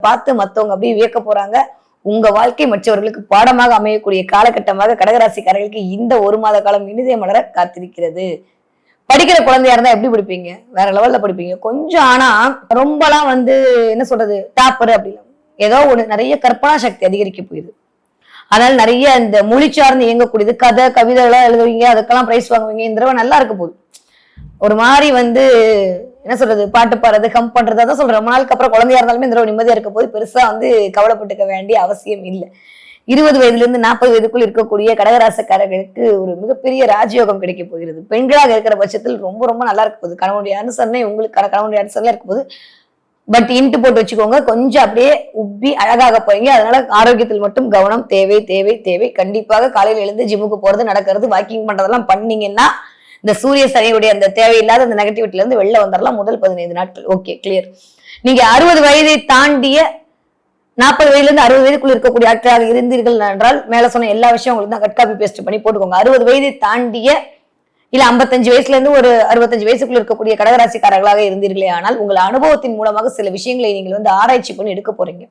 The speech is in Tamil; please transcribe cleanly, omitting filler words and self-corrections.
பார்த்து மத்தவங்க அப்படியே வியக்க போறாங்க. உங்க வாழ்க்கை மற்றவர்களுக்கு பாடமாக அமையக்கூடிய காலகட்டமாக கடகராசிக்காரர்களுக்கு இந்த ஒரு மாத காலம் இனிதே மலர காத்திருக்கிறது. படிக்கிற குழந்தையா இருந்தா எப்படி படிப்பீங்க? வேற லெவல்ல படிப்பீங்க. கொஞ்சம் ஆனா ரொம்பலாம் என்ன சொல்றது டாப்பர் அப்படி ஏதோ ஒண்ணு நிறைய கற்பனா சக்தி அதிகரிக்க போயிடுது. அதனால நிறைய இந்த மொழி சார்ந்து இயங்கக்கூடியது கதை கவிதை எல்லாம் எழுதுவீங்க, அதுக்கெல்லாம் பிரைஸ் வாங்குவீங்க. இந்த தடவை நல்லா இருக்க போகுது. ஒரு மாதிரி என்ன சொல்றது பாட்டு பாடுறது கம் பண்றது அதான் சொல்றேன். ரொம்ப நாளுக்கு அப்புறம் குழந்தையா இருந்தாலுமே இந்த தடவை நிம்மதியா இருக்க போது பெருசா கவலைப்பட்டுக்க வேண்டிய அவசியம் இல்லை. 20 வயதுல இருந்து 40 வயதுக்குள் இருக்கக்கூடிய கடகராசக்காரர்களுக்கு ஒரு மிகப்பெரிய ராஜயோகம் கிடைக்க போகிறது. பெண்களாக இருக்கிற பட்சத்தில் ரொம்ப ரொம்ப நல்லா இருக்க போகுது. கணவனுடைய அனுசரணை உங்களுக்கு கணவனுடைய அனுசரணை இருக்க போது. பட் இன்ட்டு போட்டு வச்சுக்கோங்க, கொஞ்சம் அப்படியே உப்பி அழகாக போறீங்க. அதனால ஆரோக்கியத்தில் மட்டும் கவனம் தேவை தேவை தேவை. கண்டிப்பாக காலையில் எழுந்து ஜிம்முக்கு போறது நடக்கிறது வாக்கிங் பண்றதெல்லாம் பண்ணீங்கன்னா இந்த சூரிய சனியுடைய அந்த தேவையில்லாத அந்த நெகட்டிவிட்டில இருந்து வெளில வந்துடலாம் முதல் 15 நாட்கள். Okay clear. நீங்க 60 வயதை தாண்டிய 40 வயதுல இருந்து 60 வயதுக்குள்ள இருக்கக்கூடிய ஆட்களாக இருந்தீர்கள் என்றால் மேல சொன்ன எல்லா விஷயம் உங்களுக்கு தான் கட் காப்பி பேஸ்ட் பண்ணி போட்டுக்கோங்க. 60 வயதை தாண்டிய இல்ல 55 வயசுல இருந்து ஒரு 65 வயசுக்குள்ள இருக்கக்கூடிய கடகராசிக்காரர்களாக இருந்தீர்களே ஆனால் உங்கள் அனுபவத்தின் மூலமாக சில விஷயங்களை நீங்கள் ஆராய்ச்சி பண்ணி எடுக்க போறீங்க.